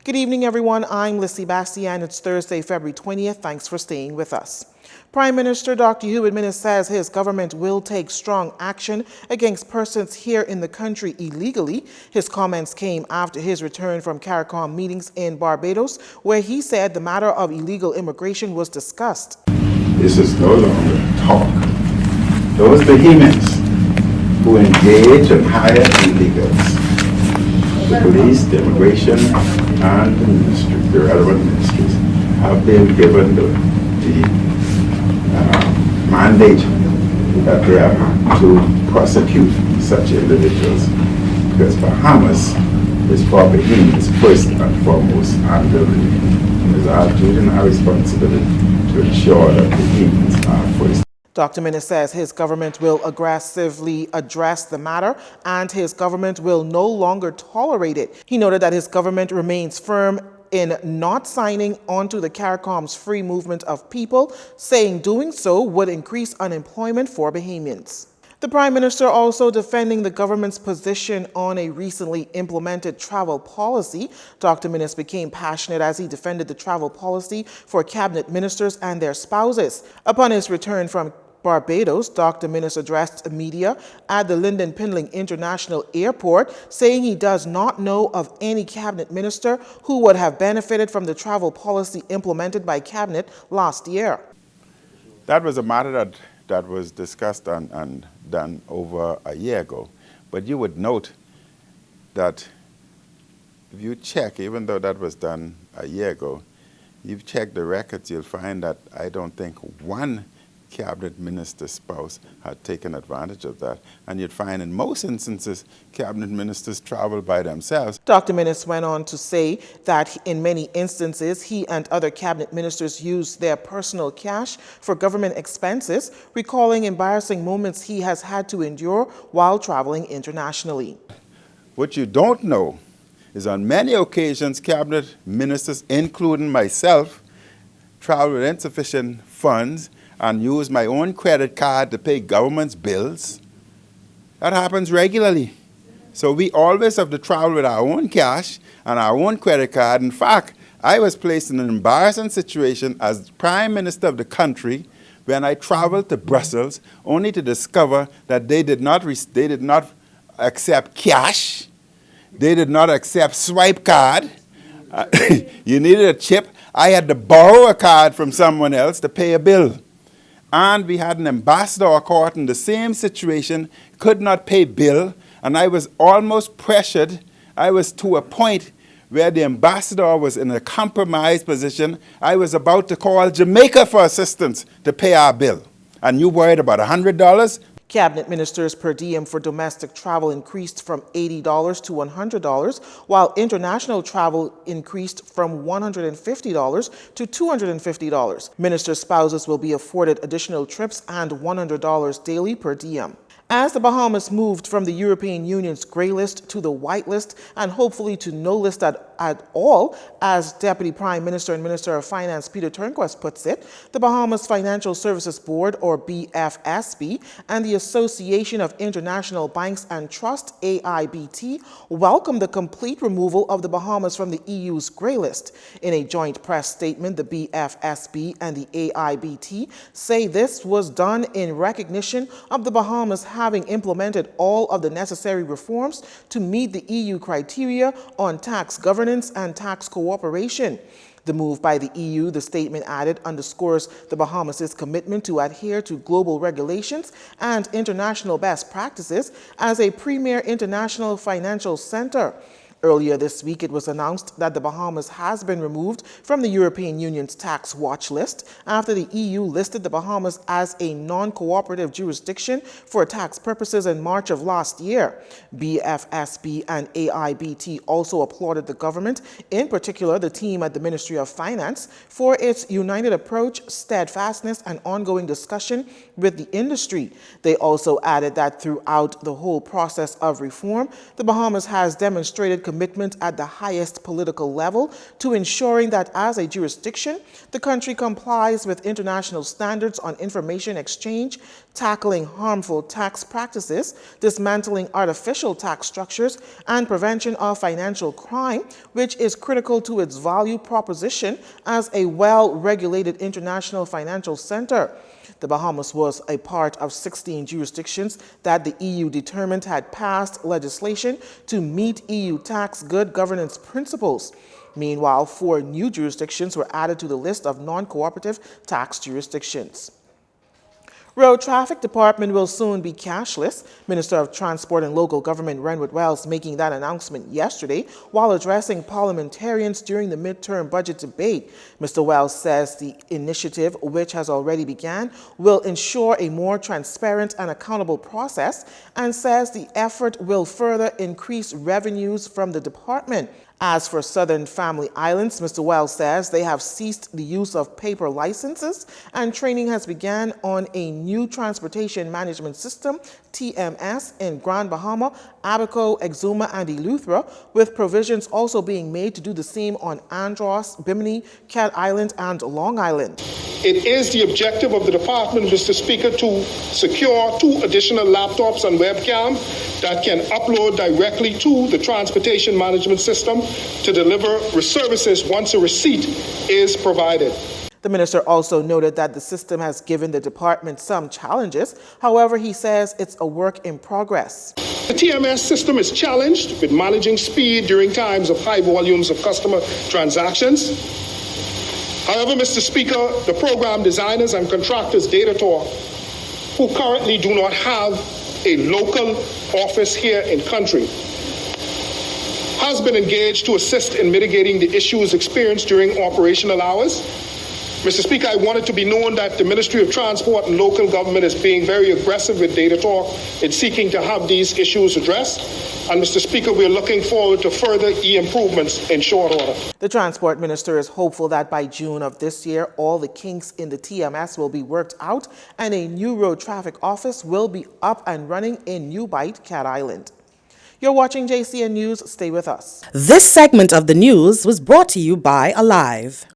Good evening, everyone. I'm Lissy Bastian. It's Thursday, February 20th. Thanks for staying with us. Prime Minister Dr. Jcntvnews says his government will take strong action against persons here in the country illegally. His comments came after his return from CARICOM meetings in Barbados, where he said the matter of illegal immigration was discussed. This is no longer talk. Those behemoths who engage and hire illegals, the police, the immigration, and the ministry, the relevant ministries, have been given the mandate that they are to prosecute such individuals, because Bahamas is for behemoths first and foremost, and it is our duty and our responsibility to ensure that behemoths are first. Dr. Minnis says his government will aggressively address the matter and his government will no longer tolerate it. He noted that his government remains firm in not signing onto the CARICOM's free movement of people, saying doing so would increase unemployment for Bahamians. The Prime Minister also defending the government's position on a recently implemented travel policy. Dr. Minnis became passionate as he defended the travel policy for cabinet ministers and their spouses. Upon his return from Barbados, Dr. Minnis addressed the media at the Lynden Pindling International Airport, saying he does not know of any cabinet minister who would have benefited from the travel policy implemented by cabinet last year. That was a matter that was discussed and done over a year ago. But you would note that if you check, even though that was done a year ago, you've checked the records, you'll find that I don't think one cabinet minister's spouse had taken advantage of that. And you'd find in most instances, cabinet ministers travel by themselves. Dr. Minnis went on to say that in many instances, he and other cabinet ministers used their personal cash for government expenses, recalling embarrassing moments he has had to endure while traveling internationally. What you don't know is on many occasions, cabinet ministers, including myself, travel with insufficient funds and use my own credit card to pay government's bills. That happens regularly. So we always have to travel with our own cash and our own credit card. In fact, I was placed in an embarrassing situation as Prime Minister of the country when I traveled to Brussels, only to discover that they did not accept cash. They did not accept swipe card. You needed a chip. I had to borrow a card from someone else to pay a bill. And we had an ambassador caught in the same situation, could not pay bill, and I was almost pressured. I was to a point where the ambassador was in a compromised position. I was about to call Jamaica for assistance to pay our bill. And you worried about $100? Cabinet ministers per diem for domestic travel increased from $80 to $100, while international travel increased from $150 to $250. Minister spouses will be afforded additional trips and $100 daily per diem. As the Bahamas moved from the European Union's gray list to the white list and hopefully to no list at all, as Deputy Prime Minister and Minister of Finance Peter Turnquest puts it, the Bahamas Financial Services Board, or BFSB, and the Association of International Banks and Trust, AIBT, welcomed the complete removal of the Bahamas from the EU's gray list. In a joint press statement, the BFSB and the AIBT say this was done in recognition of the Bahamas having implemented all of the necessary reforms to meet the EU criteria on tax governance and tax cooperation. The move by the EU, the statement added, underscores the Bahamas' commitment to adhere to global regulations and international best practices as a premier international financial center. Earlier this week, it was announced that the Bahamas has been removed from the European Union's tax watch list after the EU listed the Bahamas as a non-cooperative jurisdiction for tax purposes in March of last year. BFSB and AIBT also applauded the government, in particular the team at the Ministry of Finance, for its united approach, steadfastness, and ongoing discussion with the industry. They also added that throughout the whole process of reform, the Bahamas has demonstrated commitment at the highest political level to ensuring that as a jurisdiction, the country complies with international standards on information exchange, tackling harmful tax practices, dismantling artificial tax structures, and prevention of financial crime, which is critical to its value proposition as a well-regulated international financial center. The Bahamas was a part of 16 jurisdictions that the EU determined had passed legislation to meet EU tax good governance principles. Meanwhile, 4 new jurisdictions were added to the list of non-cooperative tax jurisdictions. Road Traffic Department will soon be cashless. Minister of Transport and Local Government Renwick Wells making that announcement yesterday while addressing parliamentarians during the midterm budget debate. Mr. Wells says the initiative, which has already begun, will ensure a more transparent and accountable process and says the effort will further increase revenues from the department. As for Southern Family Islands, Mr. Wells says they have ceased the use of paper licenses and training has begun on a new transportation management system, TMS, in Grand Bahama, Abaco, Exuma, and Eleuthera, with provisions also being made to do the same on Andros, Bimini, Cat Island, and Long Island. It is the objective of the department, Mr. Speaker, to secure 2 additional laptops and webcam that can upload directly to the transportation management system to deliver services once a receipt is provided. The minister also noted that the system has given the department some challenges. However, he says it's a work in progress. The TMS system is challenged with managing speed during times of high volumes of customer transactions. However, Mr. Speaker, the program designers and contractors DataTalk, who currently do not have a local office here in country, has been engaged to assist in mitigating the issues experienced during operational hours. Mr. Speaker, I want it to be known that the Ministry of Transport and Local Government is being very aggressive with DataTalk in seeking to have these issues addressed. And Mr. Speaker, we are looking forward to further improvements in short order. The Transport Minister is hopeful that by June of this year, all the kinks in the TMS will be worked out and a new road traffic office will be up and running in New Bight, Cat Island. You're watching JCN News. Stay with us. This segment of the news was brought to you by Alive.